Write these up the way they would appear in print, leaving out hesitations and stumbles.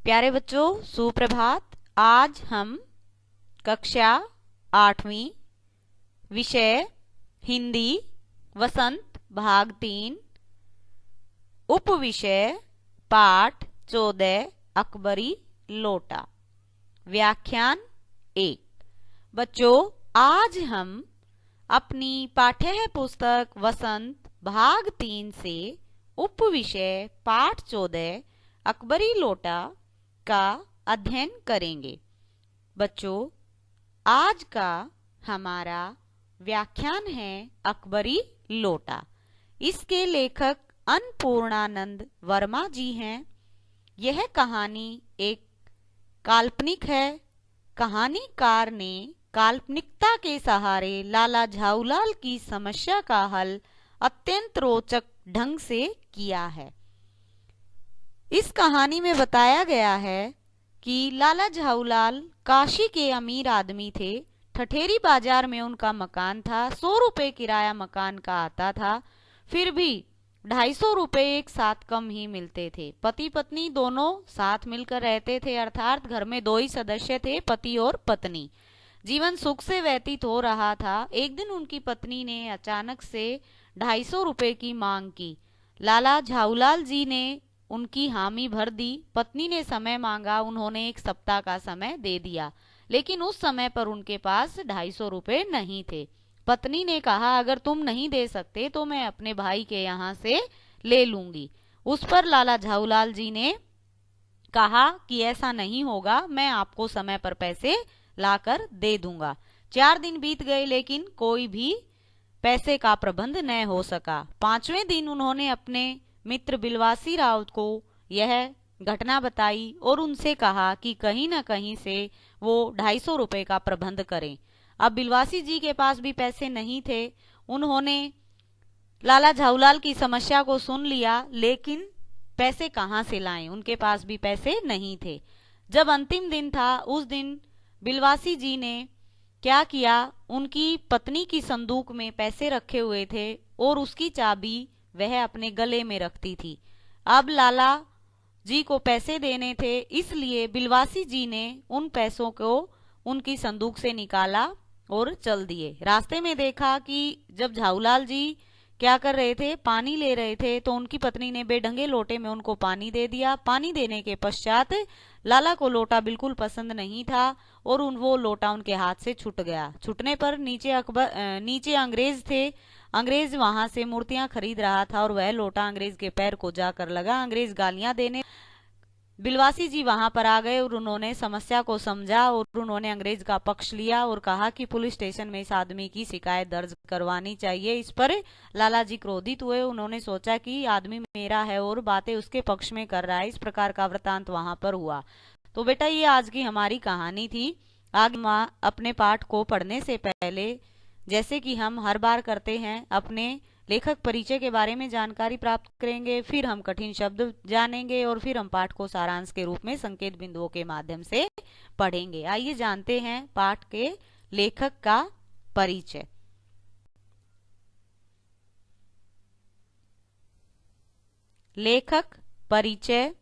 प्यारे बच्चों, सुप्रभात। आज हम कक्षा 8वीं विषय हिंदी वसंत भाग 3 उप विषय पाठ 14 अकबरी लोटा व्याख्यान 1। बच्चों, आज हम अपनी पाठ्य पुस्तक वसंत भाग 3 से उप विषय पाठ 14 अकबरी लोटा का अध्ययन करेंगे। बच्चों, आज का हमारा व्याख्यान है अकबरी लोटा। इसके लेखक अन्नपूर्णानंद वर्मा जी हैं। यह कहानी एक काल्पनिक है। कहानीकार ने काल्पनिकता के सहारे लाला झाऊलाल की समस्या का हल अत्यंत रोचक ढंग से किया है। इस कहानी में बताया गया है कि लाला झाऊलाल काशी के अमीर आदमी थे। ठठेरी बाजार में उनका मकान था। 100 रुपए किराया मकान का आता था, फिर भी 250 रुपए एक साथ कम ही मिलते थे। पति पत्नी दोनों साथ मिलकर रहते थे, अर्थात घर में 2 ही सदस्य थे, पति और पत्नी। जीवन सुख से व्यतीत हो रहा था। एक दिन उनकी पत्नी ने अचानक से 250 रुपए की मांग की। लाला झाऊलाल जी ने उनकी हामी भर दी। पत्नी ने समय मांगा, उन्होंने 1 सप्ताह का समय दे दिया, लेकिन उस समय पर उनके पास 250 रुपए नहीं थे। पत्नी ने कहा, अगर तुम नहीं दे सकते तो मैं अपने भाई के यहाँ से ले लूंगी। उस पर लाला झाऊलाल जी ने कहा कि ऐसा नहीं होगा, मैं आपको समय पर पैसे लाकर दे दूंगा। 4 दिन बीत गए, लेकिन कोई भी पैसे का प्रबंध न हो सका। 5वें दिन उन्होंने अपने मित्र बिलवासी राव को यह घटना बताई और उनसे कहा कि कहीं न कहीं से वो 250 रुपए का प्रबंध करें। अब बिलवासी जी के पास भी पैसे नहीं थे। उन्होंने लाला झाऊलाल की समस्या को सुन लिया, लेकिन पैसे कहाँ से लाएं? उनके पास भी पैसे नहीं थे। जब अंतिम दिन था, उस दिन बिलवासी जी ने क्या किया, उनकी पत्नी की संदूक में पैसे रखे हुए थे और उसकी चाबी वह अपने गले में रखती थी। अब लाला जी को पैसे देने थे, इसलिए बिलवासी जी ने उन पैसों को उनकी संदूक से निकाला और चल दिए। रास्ते में देखा कि जब झाऊलाल जी क्या कर रहे थे, पानी ले रहे थे, तो उनकी पत्नी ने बेढंगे लोटे में उनको पानी दे दिया। पानी देने के पश्चात लाला को लोटा बिल्कुल पसंद नहीं था और वो लोटा उनके हाथ से छूट गया। छूटने पर नीचे अंग्रेज थे। अंग्रेज वहां से मूर्तियां खरीद रहा था और वह लोटा अंग्रेज के पैर को जाकर लगा। अंग्रेज गालियां देने। बिलवासी जी वहां पर आ गए और उन्होंने समस्या को समझा और उन्होंने अंग्रेज का पक्ष लिया और कहा कि पुलिस स्टेशन में इस आदमी की शिकायत दर्ज करवानी चाहिए। इस पर लाला जी क्रोधित हुए। उन्होंने सोचा कि आदमी मेरा है और बातें उसके पक्ष में कर रहा है। इस प्रकार का वृतांत वहां पर हुआ। तो बेटा, ये आज की हमारी कहानी थी। आगे अपने पाठ को पढ़ने से पहले, जैसे कि हम हर बार करते हैं, अपने लेखक परिचय के बारे में जानकारी प्राप्त करेंगे, फिर हम कठिन शब्द जानेंगे और फिर हम पाठ को सारांश के रूप में संकेत बिंदुओं के माध्यम से पढ़ेंगे। आइए जानते हैं पाठ के लेखक का परिचय। लेखक परिचय।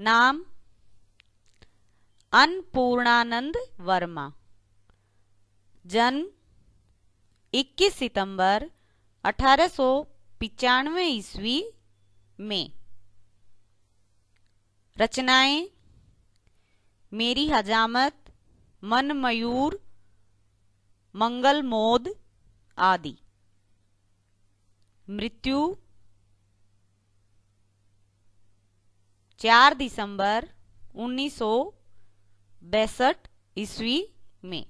नाम अन्नपूर्णानंद वर्मा। जन्म 21 सितंबर 1895 ईस्वी में। रचनाएं मेरी हजामत, मन मयूर, मंगल मोद आदि। मृत्यु 4 दिसंबर 1962 ईस्वी में,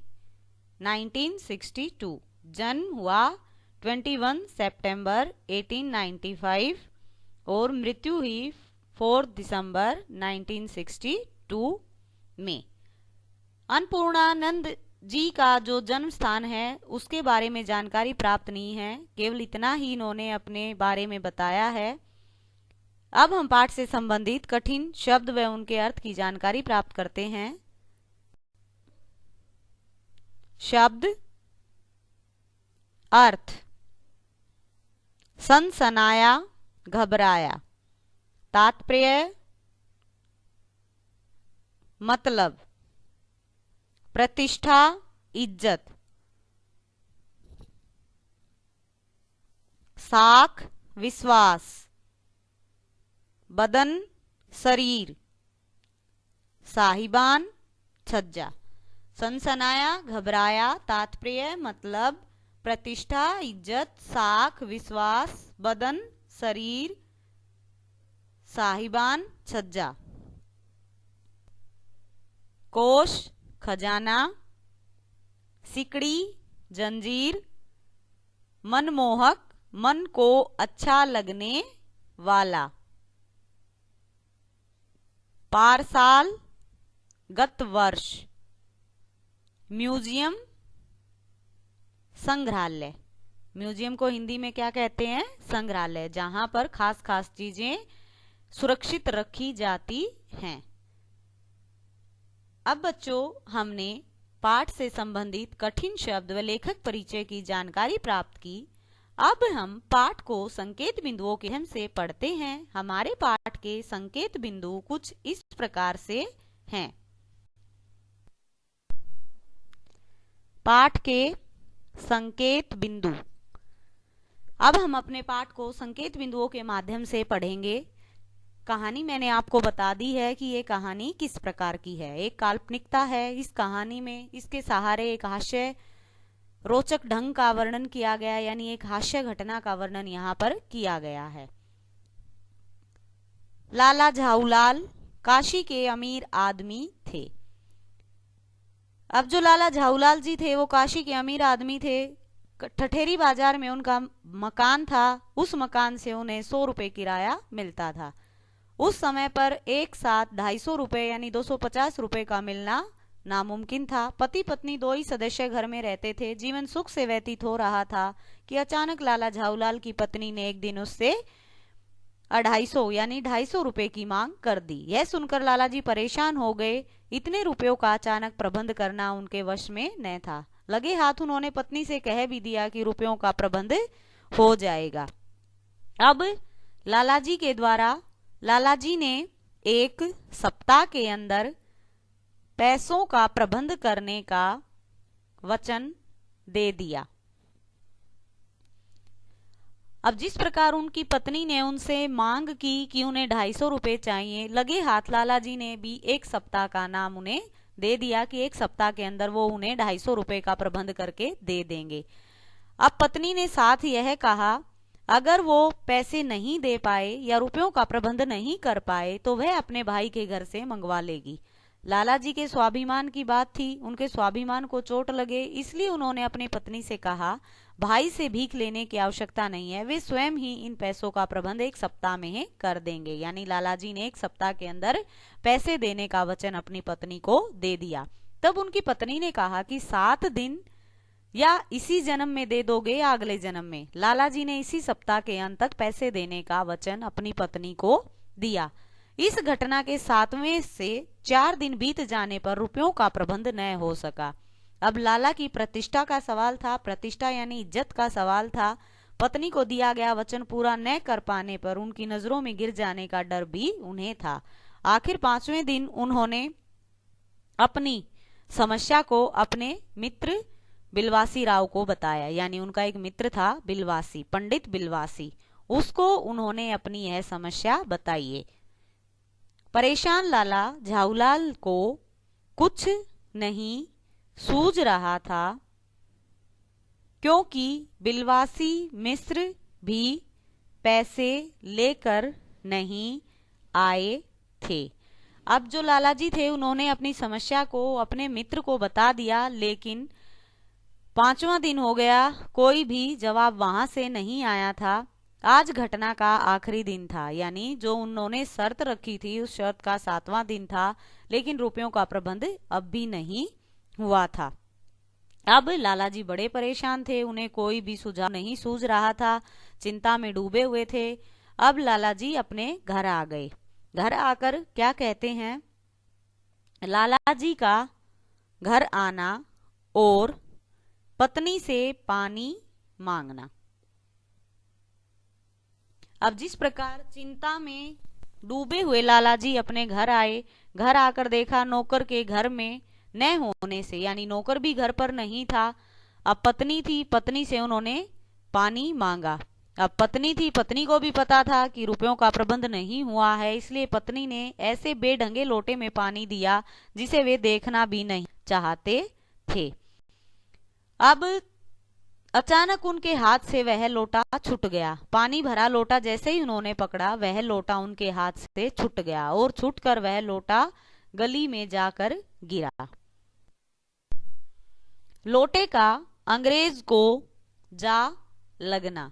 1962। जन्म हुआ 21 सितंबर 1895 और मृत्यु हुई 4 दिसंबर 1962 में। अन्नपूर्णानंद जी का जो जन्म स्थान है उसके बारे में जानकारी प्राप्त नहीं है, केवल इतना ही इन्होंने अपने बारे में बताया है। अब हम पाठ से संबंधित कठिन शब्द व उनके अर्थ की जानकारी प्राप्त करते हैं। शब्द अर्थ: सनसनाया, घबराया। तात्पर्य मतलब, प्रतिष्ठा इज्जत, साख विश्वास, बदन शरीर, साहिबान छज्जा। सनसनाया घबराया, तात्पर्य मतलब, प्रतिष्ठा इज्जत, साख विश्वास, बदन शरीर, साहिबान छज्जा। कोष खजाना, सिकड़ी जंजीर, मनमोहक मन को अच्छा लगने वाला, पारसाल गत वर्ष, म्यूजियम संग्रहालय। म्यूजियम को हिंदी में क्या कहते हैं? संग्रहालय, जहां पर खास खास चीजें सुरक्षित रखी जाती हैं। अब बच्चों, हमने पाठ से संबंधित कठिन शब्द व लेखक परिचय की जानकारी प्राप्त की। अब हम पाठ को संकेत बिंदुओं के माध्यम से पढ़ते हैं। हमारे पाठ के संकेत बिंदु कुछ इस प्रकार से हैं। पाठ के संकेत बिंदु। अब हम अपने पाठ को संकेत बिंदुओं के माध्यम से पढ़ेंगे। कहानी मैंने आपको बता दी है कि ये कहानी किस प्रकार की है। एक काल्पनिकता है इस कहानी में, इसके सहारे एक हास्य रोचक ढंग का वर्णन किया गया, यानी एक हास्य घटना का वर्णन यहाँ पर किया गया है। लाला झाऊलाल काशी के अमीर आदमी थे। अब जो लाला झाऊलाल जी थे वो काशी के अमीर आदमी थे। ठठेरी बाजार में उनका मकान था। उस मकान से उन्हें 100 रुपए किराया मिलता था। उस समय पर एक साथ 250 रुपए यानी 250 रुपए का मिलना नामुमकिन था। पति पत्नी 2 ही सदस्य घर में रहते थे। जीवन सुख से व्यतीत हो रहा था कि अचानक लाला झाऊलाल की पत्नी ने एक दिन उससे 250 यानी 250 रुपए की मांग कर दी। यह सुनकर लाला जी परेशान हो गए। इतने रुपयों का अचानक प्रबंध करना उनके वश में न था। लगे हाथ उन्होंने पत्नी से कह भी दिया कि रुपयों का प्रबंध हो जाएगा। अब लाला जी ने एक सप्ताह के अंदर पैसों का प्रबंध करने का वचन दे दिया। अब जिस प्रकार उनकी पत्नी ने उनसे मांग की कि उन्हें 250 रुपए चाहिए, लगे हाथ लाला जी ने भी एक सप्ताह का नाम उन्हें दे दिया कि एक सप्ताह के अंदर वो उन्हें 250 रुपए का प्रबंध करके दे देंगे। अब पत्नी ने साथ यह कहा, अगर वो पैसे नहीं दे पाए या रुपयों का प्रबंध नहीं कर पाए तो वह अपने भाई के घर से मंगवा लेगी। लाला जी के स्वाभिमान की बात थी, उनके स्वाभिमान को चोट लगे, इसलिए उन्होंने अपनी पत्नी से कहा, भाई से भीख लेने की आवश्यकता नहीं है, वे स्वयं ही इन पैसों का प्रबंध एक सप्ताह में ही कर देंगे। यानी लाला जी ने एक सप्ताह के अंदर पैसे देने का वचन अपनी पत्नी को दे दिया। तब उनकी पत्नी ने कहा कि 7 दिन या इसी जन्म में दे दोगे या अगले जन्म में। लाला जी ने इसी सप्ताह के अंत तक पैसे देने का वचन अपनी पत्नी को दिया। इस घटना के 7वें से 4 दिन बीत जाने पर रुपयों का प्रबंध न हो सका। अब लाला की प्रतिष्ठा का सवाल था, प्रतिष्ठा यानी इज्जत का सवाल था। पत्नी को दिया गया वचन पूरा न कर पाने पर उनकी नजरों में गिर जाने का डर भी उन्हें था। आखिर 5वें दिन उन्होंने अपनी समस्या को अपने मित्र बिलवासी राव को बताया। यानी उनका एक मित्र था बिलवासी, पंडित बिलवासी, उसको उन्होंने अपनी यह समस्या बताई। परेशान लाला झाऊलाल को कुछ नहीं सूझ रहा था, क्योंकि बिलवासी मिश्र भी पैसे लेकर नहीं आए थे। अब जो लाला जी थे उन्होंने अपनी समस्या को अपने मित्र को बता दिया, लेकिन 5वां दिन हो गया, कोई भी जवाब वहां से नहीं आया था। आज घटना का आखिरी दिन था, यानी जो उन्होंने शर्त रखी थी उस शर्त का 7वां दिन था, लेकिन रुपयों का प्रबंध अब भी नहीं हुआ था। अब लाला जी बड़े परेशान थे, उन्हें कोई भी सुझाव नहीं सूझ रहा था, चिंता में डूबे हुए थे। अब लाला जी अपने घर आ गए। घर आकर क्या कहते हैं, लाला जी का घर आना और पत्नी से पानी मांगना। अब जिस प्रकार चिंता में डूबे हुए लाला जी अपने घर आए। घर आकर देखा नौकर के घर में न होने से, यानी नौकर भी घर पर नहीं था। अब पत्नी थी, पत्नी से उन्होंने पानी मांगा। अब पत्नी थी, पत्नी को भी पता था कि रुपयों का प्रबंध नहीं हुआ है, इसलिए पत्नी ने ऐसे बेढंगे लोटे में पानी दिया जिसे वे देखना भी नहीं चाहते थे। अब अचानक उनके हाथ से वह लोटा छूट गया। पानी भरा लोटा जैसे ही उन्होंने पकड़ा, वह लोटा उनके हाथ से छूट गया और छूटकर वह लोटा गली में जाकर गिरा। लोटे का अंग्रेज को जा लगना।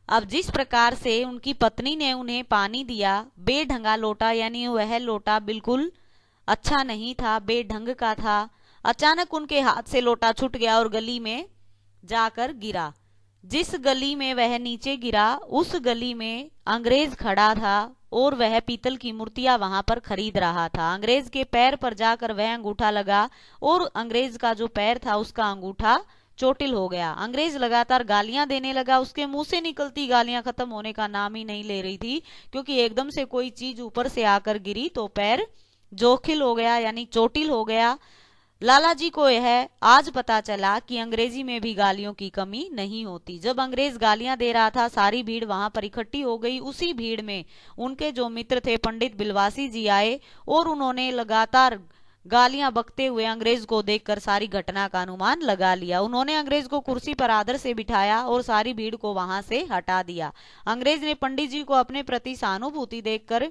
अब जिस प्रकार से उनकी पत्नी ने उन्हें पानी दिया, बेढंगा लोटा, यानी वह लोटा बिल्कुल अच्छा नहीं था, बेढंग का था। अचानक उनके हाथ से लोटा छूट गया और गली में जाकर गिरा। जिस गली में वह नीचे गिरा, उस गली में अंग्रेज खड़ा था और वह पीतल की मूर्तियां वहां पर खरीद रहा था। अंग्रेज के पैर पर जाकर वह अंगूठा लगा और अंग्रेज का जो पैर था उसका अंगूठा चोटिल हो गया। अंग्रेज लगातार गालियां देने लगा। उसके मुंह से निकलती गालियां खत्म होने का नाम ही नहीं ले रही थी, क्योंकि एकदम से कोई चीज ऊपर से आकर गिरी तो पैर जोखिल हो गया, यानी चोटिल हो गया। लाला जी को यह आज पता चला कि अंग्रेजी में भी गालियों की कमी नहीं होती। जब अंग्रेज गालियां दे रहा था, सारी भीड़ वहां पर इकट्ठी हो गई। उसी भीड़ में उनके जो मित्र थे पंडित बिलवासी जी आए और उन्होंने लगातार गालियां बकते हुए अंग्रेज को देखकर सारी घटना का अनुमान लगा लिया। उन्होंने अंग्रेज को कुर्सी पर आदर से बिठाया और सारी भीड़ को वहां से हटा दिया। अंग्रेज ने पंडित जी को अपने प्रति सहानुभूति देखकर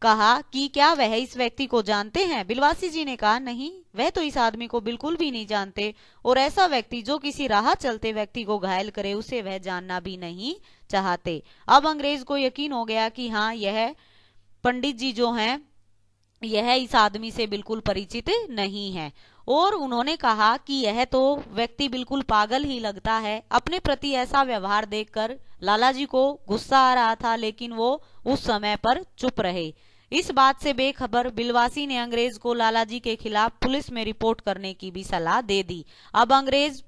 कहा कि क्या वह इस व्यक्ति को जानते हैं? बिलवासी जी ने कहा, नहीं, वह तो इस आदमी को बिल्कुल भी नहीं जानते, और ऐसा व्यक्ति जो किसी राह चलते व्यक्ति को घायल करे उसे वह जानना भी नहीं चाहते। अब अंग्रेज को यकीन हो गया कि हाँ, यह पंडित जी जो हैं यह इस आदमी से बिल्कुल परिचित नहीं है, और उन्होंने कहा कि यह तो व्यक्ति बिल्कुल पागल ही लगता है। अपने प्रति ऐसा व्यवहार देखकर लाला जी को गुस्सा आ रहा था, लेकिन वो उस समय पर चुप रहे। इस बात से बेखबर बिलवासी ने अंग्रेज को लाला जी के खिलाफ पुलिस में रिपोर्ट करने की भी सलाह दे दी। अब अंग्रेज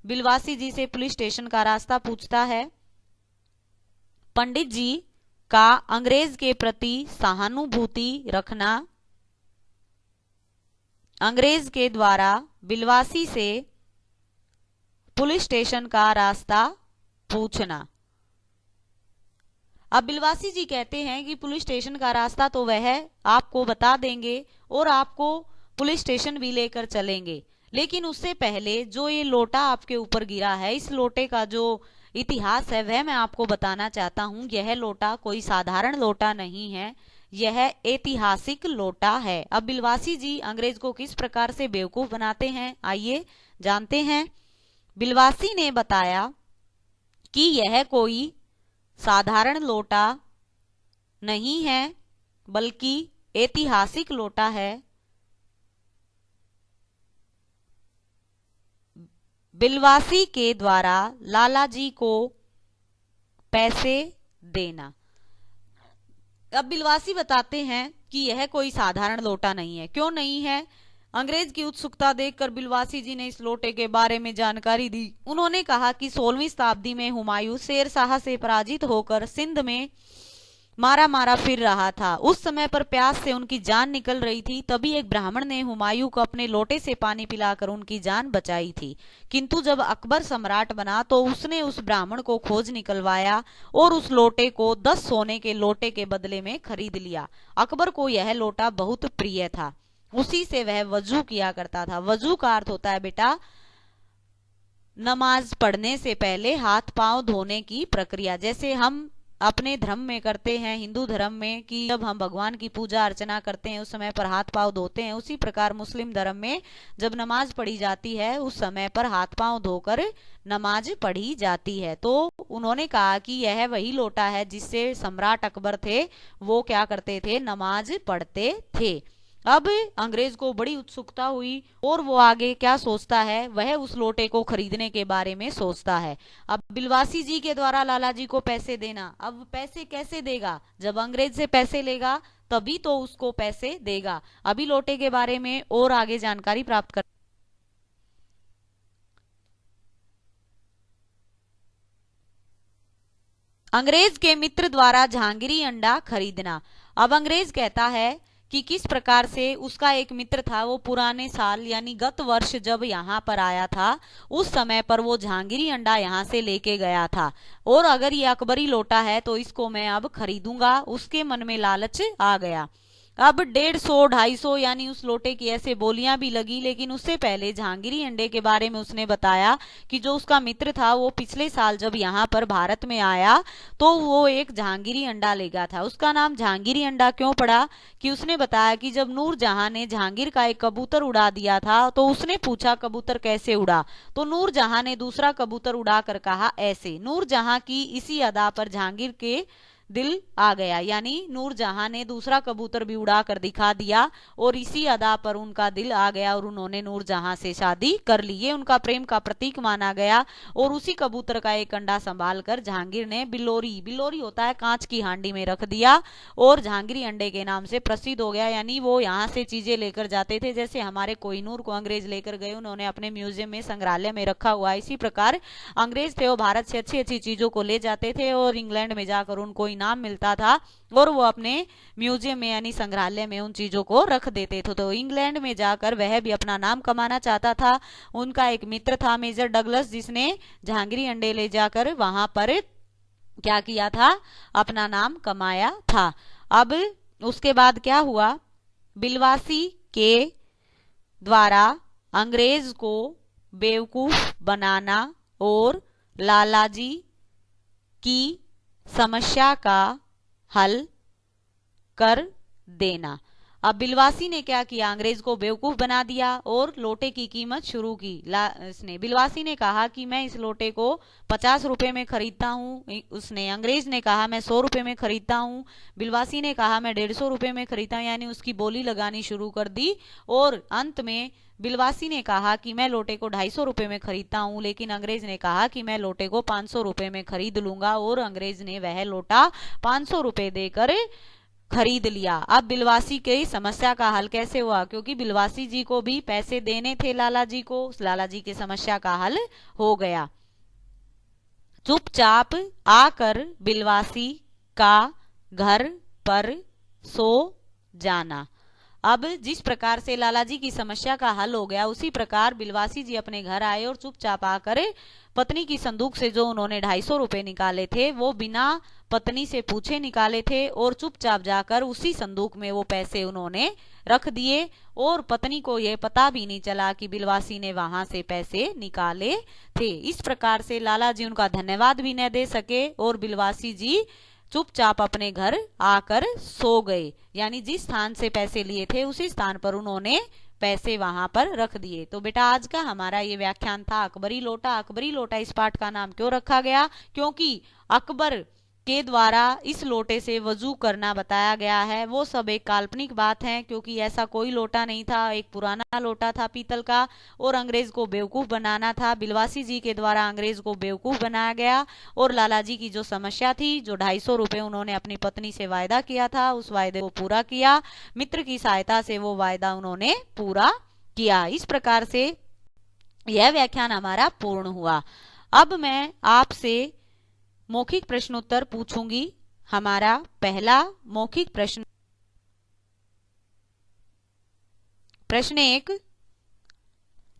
बिलवासी जी से पुलिस स्टेशन का रास्ता पूछता है। पंडित जी का अंग्रेज के प्रति सहानुभूति रखना, अंग्रेज के द्वारा बिलवासी से पुलिस स्टेशन का रास्ता पूछना। अब बिलवासी जी कहते हैं कि पुलिस स्टेशन का रास्ता तो वह आपको बता देंगे और आपको पुलिस स्टेशन भी लेकर चलेंगे, लेकिन उससे पहले जो ये लोटा आपके ऊपर गिरा है, इस लोटे का जो इतिहास है वह मैं आपको बताना चाहता हूं। यह लोटा कोई साधारण लोटा नहीं है, यह ऐतिहासिक लोटा है। अब बिलवासी जी अंग्रेज को किस प्रकार से बेवकूफ बनाते हैं, आइए जानते हैं। बिलवासी ने बताया कि यह कोई साधारण लोटा नहीं है, बल्कि ऐतिहासिक लोटा है। बिलवासी के द्वारा लाला जी को पैसे देना। अब बिलवासी बताते हैं कि यह कोई साधारण लोटा नहीं है। क्यों नहीं है? अंग्रेज की उत्सुकता देखकर बिलवासी जी ने इस लोटे के बारे में जानकारी दी। उन्होंने कहा कि 16वीं शताब्दी में हुमायूं शेर शाह से पराजित होकर सिंध में मारा मारा फिर रहा था। उस समय पर प्यास से उनकी जान निकल रही थी। तभी एक ब्राह्मण ने हुमायूं को अपने लोटे से पानी पिलाकर उनकी जान बचाई थी। किंतु जब अकबर सम्राट बना तो उसने उस ब्राह्मण को खोज निकलवाया और उस लोटे को 10 सोने के लोटे के बदले में खरीद लिया। अकबर को यह लोटा बहुत प्रिय था, उसी से वह वजू किया करता था। वजू का अर्थ होता है बेटा नमाज पढ़ने से पहले हाथ पांव धोने की प्रक्रिया। जैसे हम अपने धर्म में करते हैं, हिंदू धर्म में, कि जब हम भगवान की पूजा अर्चना करते हैं उस समय पर हाथ पांव धोते हैं, उसी प्रकार मुस्लिम धर्म में जब नमाज पढ़ी जाती है उस समय पर हाथ पांव धोकर नमाज पढ़ी जाती है। तो उन्होंने कहा कि यह वही लोटा है जिससे सम्राट अकबर थे वो क्या करते थे, नमाज पढ़ते थे। अब अंग्रेज को बड़ी उत्सुकता हुई और वो आगे क्या सोचता है, वह उस लोटे को खरीदने के बारे में सोचता है। अब बिलवासी जी के द्वारा लाला जी को पैसे देना। अब पैसे कैसे देगा? जब अंग्रेज से पैसे लेगा तभी तो उसको पैसे देगा। अभी लोटे के बारे में और आगे जानकारी प्राप्त कर। अंग्रेज के मित्र द्वारा जहांगीरी अंडा खरीदना। अब अंग्रेज कहता है कि किस प्रकार से उसका एक मित्र था, वो पुराने साल यानी गत वर्ष जब यहाँ पर आया था उस समय पर वो जहांगीरी अंडा यहाँ से लेके गया था, और अगर ये अकबरी लोटा है तो इसको मैं अब खरीदूंगा। उसके मन में लालच आ गया। अब 150 250 यानी उस लोटे की ऐसे बोलियां भी लगी, लेकिन उससे पहले जहांगीरी अंडे के बारे में उसने बताया कि जो उसका मित्र था वो पिछले साल जब यहाँ पर भारत में आया तो वो एक जहांगीरी अंडा ले गया था। उसका नाम जहांगीरी अंडा क्यों पड़ा कि उसने बताया कि जब नूरजहां ने जहांगीर का एक कबूतर उड़ा दिया था तो उसने पूछा कबूतर कैसे उड़ा, तो नूरजहां ने दूसरा कबूतर उड़ा कर कहा ऐसे। नूरजहां की इसी अदा पर जहांगीर के दिल आ गया, यानी नूरजहां ने दूसरा कबूतर भी उड़ा कर दिखा दिया और इसी अदा पर उनका दिल आ गया और उन्होंने नूरजहां से शादी कर ली। ये उनका प्रेम का प्रतीक माना गया। और उसी कबूतर का एक अंडा संभाल कर जहांगीर ने बिल्लोरी, बिल्लोरी होता है कांच की हांडी में रख दिया और जहांगीरी अंडे के नाम से प्रसिद्ध हो गया। यानी वो यहाँ से चीजें लेकर जाते थे, जैसे हमारे कोहिनूर को अंग्रेज लेकर गए, उन्होंने अपने म्यूजियम में संग्रहालय में रखा हुआ। इसी प्रकार अंग्रेज थे वो भारत से अच्छी अच्छी चीजों को ले जाते थे और इंग्लैंड में जाकर उनको इनाम मिलता था और वो अपने म्यूजियम में यानी संग्रहालय में उन चीजों को रख देते थे। तो इंग्लैंड में जाकर वह भी अपना नाम कमाना चाहता था। उनका एक मित्र था मेजर डगलस, जिसने जहांगीरी अंडे ले जाकर वहां पर क्या किया था, अपना नाम कमाया था। अब उसके बाद क्या हुआ, बिलवासी के द्वारा अंग्रेज को बेवकूफ बनाना और लालाजी की समस्या का हल कर देना। अब बिलवासी ने क्या किया, अंग्रेज को बेवकूफ बना दिया और लोटे की कीमत शुरू की। इसने बिलवासी ने कहा कि मैं इस लोटे को 50 रुपए में खरीदता हूँ। उसने अंग्रेज ने कहा मैं 100 रुपए में खरीदता हूँ। बिलवासी ने कहा मैं 150 रुपए में खरीदता हूँ, यानी उसकी बोली लगानी शुरू कर दी। और अंत में बिलवासी ने कहा कि मैं लोटे को 250 रुपए में खरीदता हूँ, लेकिन अंग्रेज ने कहा कि मैं लोटे को 500 रुपए में खरीद लूंगा और अंग्रेज ने वह लोटा 500 रुपए देकर खरीद लिया। अब बिलवासी की समस्या का हल कैसे हुआ, क्योंकि बिलवासी जी को भी पैसे देने थे लाला जी को, लाला जी की समस्या का हल हो गया। चुपचाप आकर बिलवासी का घर पर सो जाना। अब जिस प्रकार से लाला जी की समस्या का हल हो गया, उसी प्रकार बिलवासी जी अपने घर आए और चुपचाप आकर पत्नी की संदूक से जो उन्होंने 250 रुपए निकाले थे वो बिना पत्नी से पूछे निकाले थे और चुपचाप जाकर उसी संदूक में वो पैसे उन्होंने रख दिए और पत्नी को यह पता भी नहीं चला कि बिलवासी ने वहां से पैसे निकाले थे। इस प्रकार से लाला जी उनका धन्यवाद भी न दे सके और बिलवासी जी चुपचाप अपने घर आकर सो गए, यानी जिस स्थान से पैसे लिए थे उसी स्थान पर उन्होंने पैसे वहां पर रख दिए। तो बेटा आज का हमारा ये व्याख्यान था अकबरी लोटा। अकबरी लोटा इस पाठ का नाम क्यों रखा गया, क्योंकि अकबर के द्वारा इस लोटे से वजू करना बताया गया है। वो सब एक काल्पनिक बात है, क्योंकि ऐसा कोई लोटा नहीं था, एक पुराना लोटा था पीतल का और अंग्रेज को बेवकूफ बनाना था। बिलवासी जी के द्वारा अंग्रेज को बेवकूफ बनाया गया और लाला जी की जो समस्या थी, जो 250 रुपए उन्होंने अपनी पत्नी से वायदा किया था, उस वायदे को पूरा किया। मित्र की सहायता से वो वायदा उन्होंने पूरा किया। इस प्रकार से यह व्याख्यान हमारा पूर्ण हुआ। अब मैं आपसे मौखिक प्रश्नोत्तर पूछूंगी। हमारा पहला मौखिक प्रश्न, प्रश्न 1,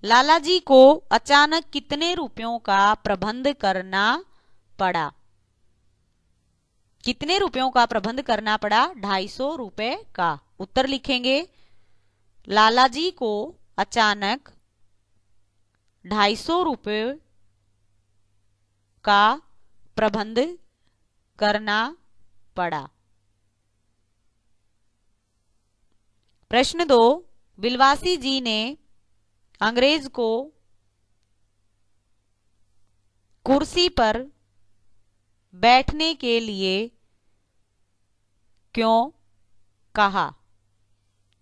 लाला जी को अचानक कितने रुपयों का प्रबंध करना पड़ा? कितने रुपयों का प्रबंध करना पड़ा? 250 रुपए का। उत्तर लिखेंगे, लाला जी को अचानक 250 रुपए का प्रबंध करना पड़ा। प्रश्न 2, बिलवासी जी ने अंग्रेज को कुर्सी पर बैठने के लिए क्यों कहा?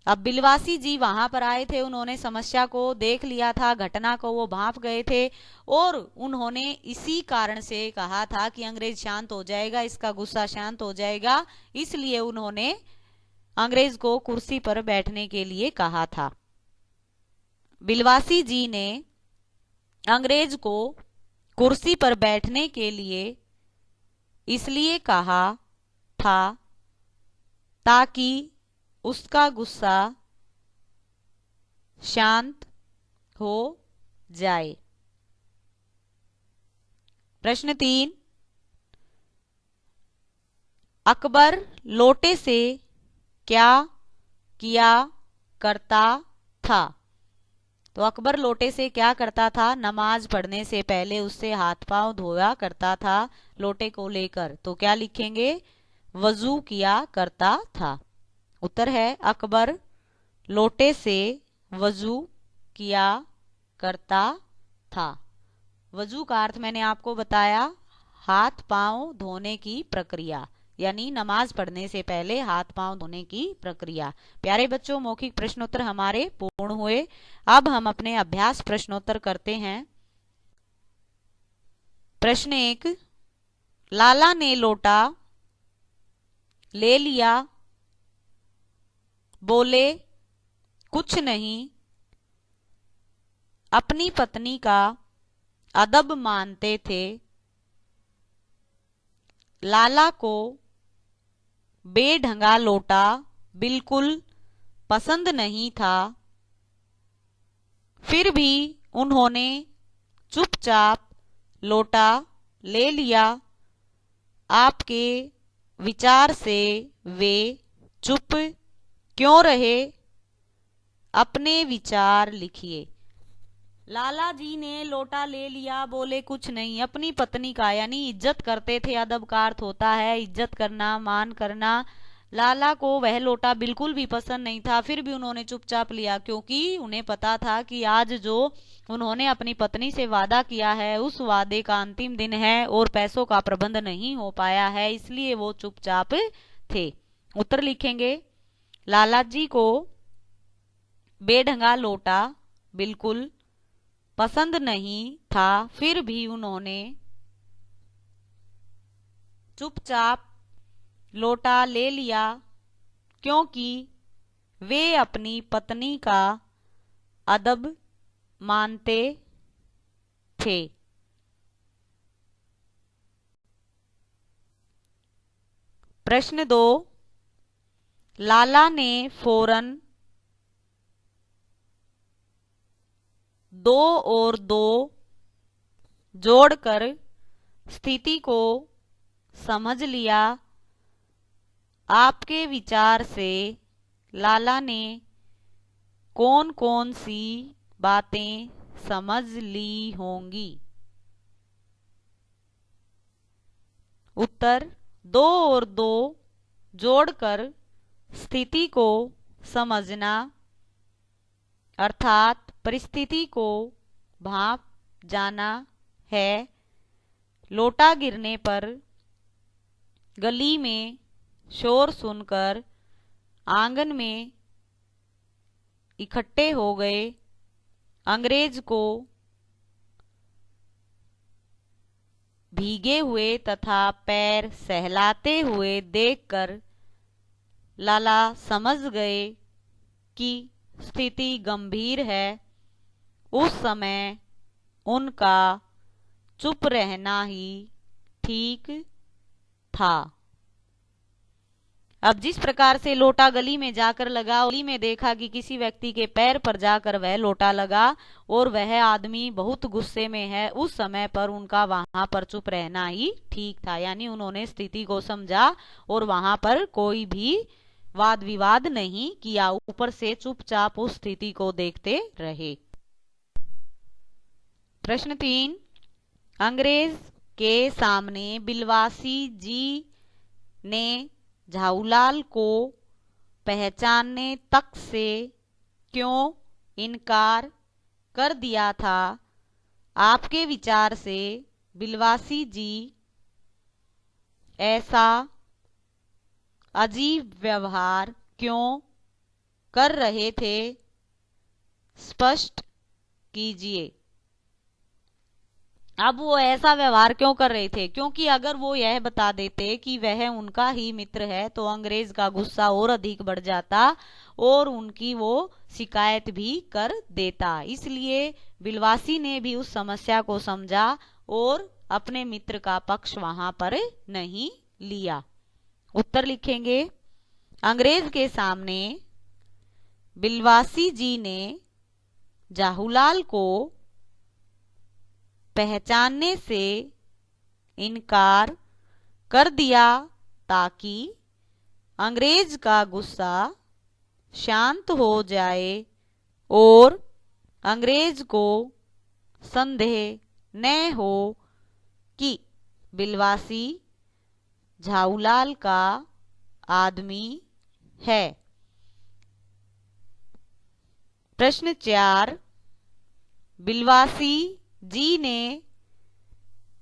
अब बिलवासी जी वहां पर आए थे, उन्होंने समस्या को देख लिया था, घटना को वो भांप गए थे और उन्होंने इसी कारण से कहा था कि अंग्रेज शांत हो जाएगा, इसका गुस्सा शांत हो जाएगा, इसलिए उन्होंने अंग्रेज को कुर्सी पर बैठने के लिए कहा था। बिलवासी जी ने अंग्रेज को कुर्सी पर बैठने के लिए इसलिए कहा था ताकि उसका गुस्सा शांत हो जाए। प्रश्न 3, अकबर लोटे से क्या किया करता था? तो अकबर लोटे से क्या करता था? नमाज पढ़ने से पहले उससे हाथ पांव धोया करता था लोटे को लेकर। तो क्या लिखेंगे? वजू किया करता था। उत्तर है अकबर लोटे से वजू किया करता था। वजू का अर्थ मैंने आपको बताया, हाथ पांव धोने की प्रक्रिया, यानी नमाज पढ़ने से पहले हाथ पांव धोने की प्रक्रिया। प्यारे बच्चों, मौखिक प्रश्नोत्तर हमारे पूर्ण हुए। अब हम अपने अभ्यास प्रश्नोत्तर करते हैं। प्रश्न 1, लाला ने लोटा ले लिया, बोले कुछ नहीं, अपनी पत्नी का अदब मानते थे, लाला को बेढंगा लोटा बिल्कुल पसंद नहीं था, फिर भी उन्होंने चुपचाप लोटा ले लिया, आपके विचार से वे चुप क्यों रहे? अपने विचार लिखिए। लाला जी ने लोटा ले लिया, बोले कुछ नहीं, अपनी पत्नी का यानी इज्जत करते थे। अदब का अर्थ होता है इज्जत करना, मान करना। लाला को वह लोटा बिल्कुल भी पसंद नहीं था, फिर भी उन्होंने चुपचाप लिया, क्योंकि उन्हें पता था कि आज जो उन्होंने अपनी पत्नी से वादा किया है उस वादे का अंतिम दिन है और पैसों का प्रबंध नहीं हो पाया है, इसलिए वो चुपचाप थे। उत्तर लिखेंगे, लाला जी को बेढंगा लोटा बिल्कुल पसंद नहीं था, फिर भी उन्होंने चुपचाप लोटा ले लिया, क्योंकि वे अपनी पत्नी का अदब मानते थे। प्रश्न 2, लाला ने फौरन 2 और 2 जोड़कर स्थिति को समझ लिया, आपके विचार से लाला ने कौन कौन सी बातें समझ ली होंगी? उत्तर, 2 और 2 जोड़कर स्थिति को समझना अर्थात परिस्थिति को भांप जाना है। लोटा गिरने पर गली में शोर सुनकर आंगन में इकट्ठे हो गए, अंग्रेज को भीगे हुए तथा पैर सहलाते हुए देखकर लाला समझ गए कि स्थिति गंभीर है। उस समय उनका चुप रहना ही ठीक था। अब जिस प्रकार से लोटा गली में जाकर लगा, गली में देखा कि किसी व्यक्ति के पैर पर जाकर वह लोटा लगा और वह आदमी बहुत गुस्से में है, उस समय पर उनका वहां पर चुप रहना ही ठीक था, यानी उन्होंने स्थिति को समझा और वहां पर कोई भी वाद विवाद नहीं किया, ऊपर से चुपचाप उस स्थिति को देखते रहे। प्रश्न 3, अंग्रेज के सामने बिलवासी जी ने झाऊलाल को पहचानने तक से क्यों इनकार कर दिया था? आपके विचार से बिलवासी जी ऐसा अजीब व्यवहार क्यों कर रहे थे? स्पष्ट कीजिए। अब वो ऐसा व्यवहार क्यों कर रहे थे? क्योंकि अगर वो यह बता देते कि वह उनका ही मित्र है तो अंग्रेज का गुस्सा और अधिक बढ़ जाता और उनकी वो शिकायत भी कर देता। इसलिए बिलवासी ने भी उस समस्या को समझा और अपने मित्र का पक्ष वहां पर नहीं लिया। उत्तर लिखेंगे, अंग्रेज के सामने बिलवासी जी ने जाहूलाल को पहचानने से इनकार कर दिया ताकि अंग्रेज का गुस्सा शांत हो जाए और अंग्रेज को संदेह न हो कि बिलवासी झाऊलाल का आदमी है। प्रश्न 4, बिलवासी जी ने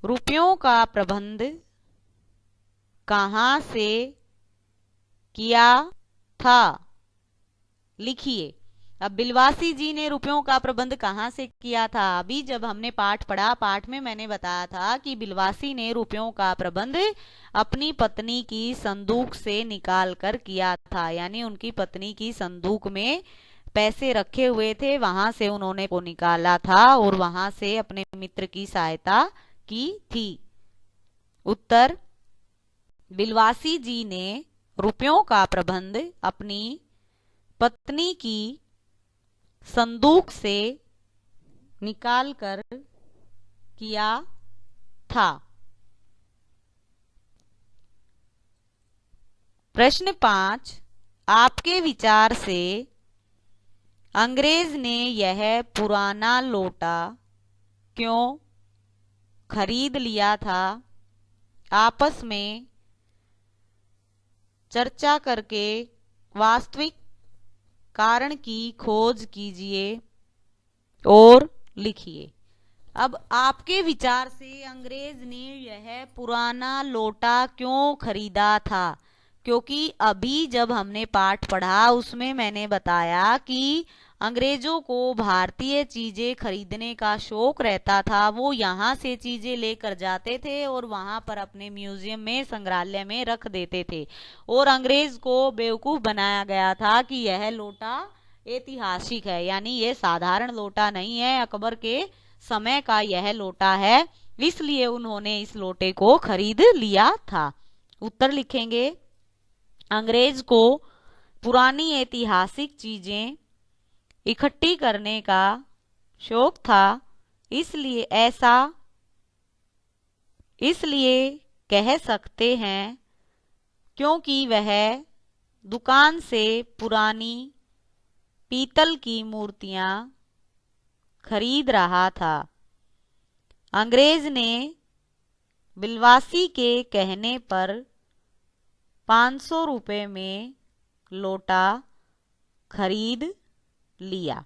रुपयों का प्रबंध कहां से किया था? लिखिए। अब बिलवासी जी ने रुपयों का प्रबंध कहां से किया था? अभी जब हमने पाठ पढ़ा, पाठ में मैंने बताया था कि बिलवासी ने रुपयों का प्रबंध अपनी पत्नी की संदूक से निकाल कर किया था। यानी उनकी पत्नी की संदूक में पैसे रखे हुए थे, वहां से उन्होंने को निकाला था और वहां से अपने मित्र की सहायता की थी। उत्तर, बिलवासी जी ने रुपयों का प्रबंध अपनी पत्नी की संदूक से निकालकर किया था। प्रश्न 5, आपके विचार से अंग्रेज ने यह पुराना लोटा क्यों खरीद लिया था? आपस में चर्चा करके वास्तविक कारण की खोज कीजिए और लिखिए। अब आपके विचार से अंग्रेज ने यह पुराना लोटा क्यों खरीदा था? क्योंकि अभी जब हमने पाठ पढ़ा उसमें मैंने बताया कि अंग्रेजों को भारतीय चीजें खरीदने का शौक रहता था। वो यहाँ से चीजें लेकर जाते थे और वहां पर अपने म्यूजियम में, संग्रहालय में रख देते थे और अंग्रेज को बेवकूफ बनाया गया था कि यह लोटा ऐतिहासिक है, यानी ये साधारण लोटा नहीं है, अकबर के समय का यह लोटा है, इसलिए उन्होंने इस लोटे को खरीद लिया था। उत्तर लिखेंगे, अंग्रेज को पुरानी ऐतिहासिक चीजें इकट्ठी करने का शौक था, इसलिए कह सकते हैं क्योंकि वह दुकान से पुरानी पीतल की मूर्तियां खरीद रहा था। अंग्रेज ने बिलवासी के कहने पर 500 रुपए में लोटा खरीद लिया।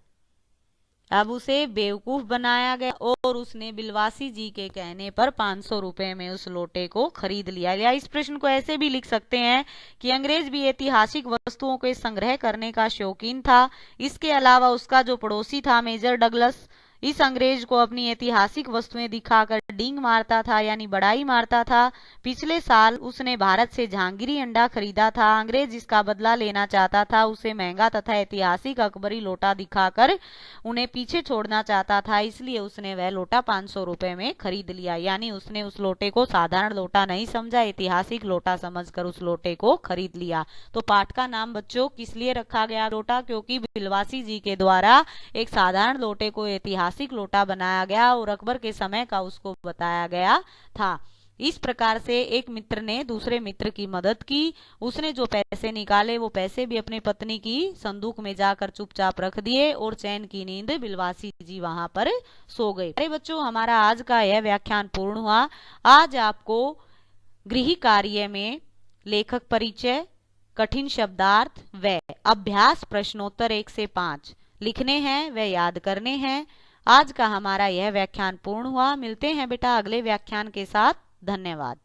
अब उसे बेवकूफ बनाया गया और उसने बिलवासी जी के कहने पर 500 रुपए में उस लोटे को खरीद लिया। या इस प्रश्न को ऐसे भी लिख सकते हैं कि अंग्रेज भी ऐतिहासिक वस्तुओं के संग्रह करने का शौकीन था। इसके अलावा उसका जो पड़ोसी था मेजर डगलस, इस अंग्रेज को अपनी ऐतिहासिक वस्तुएं दिखाकर डींग मारता था, यानी बड़ाई मारता था। पिछले साल उसने भारत से जहांगीरी अंडा खरीदा था। अंग्रेज इसका बदला लेना चाहता था, उसे महंगा तथा ऐतिहासिक अकबरी लोटा दिखाकर उन्हें पीछे छोड़ना चाहता था, इसलिए उसने वह लोटा 500 रुपए में खरीद लिया। यानी उसने उस लोटे को साधारण लोटा नहीं समझा, ऐतिहासिक लोटा समझकर उस लोटे को खरीद लिया। तो पाठ का नाम बच्चों किस लिए रखा गया लोटा? क्योंकि बिलवासी जी के द्वारा एक साधारण लोटे को ऐतिहासिक लोटा बनाया गया और अकबर के समय का उसको बताया गया था। इस प्रकार से एक मित्र ने दूसरे मित्र की मदद की। उसने जो पैसे निकाले वो पैसे भी अपनी पत्नी की संदूक में जाकर चुपचाप रख दिए और चैन की नींद बिलवासी जी वहां पर सो गए। अरे बच्चों, हमारा आज का यह व्याख्यान पूर्ण हुआ। आज आपको गृह कार्य में लेखक परिचय, कठिन शब्दार्थ व अभ्यास प्रश्नोत्तर 1 से 5 लिखने हैं व याद करने हैं। आज का हमारा यह व्याख्यान पूर्ण हुआ। मिलते हैं बेटा अगले व्याख्यान के साथ। धन्यवाद।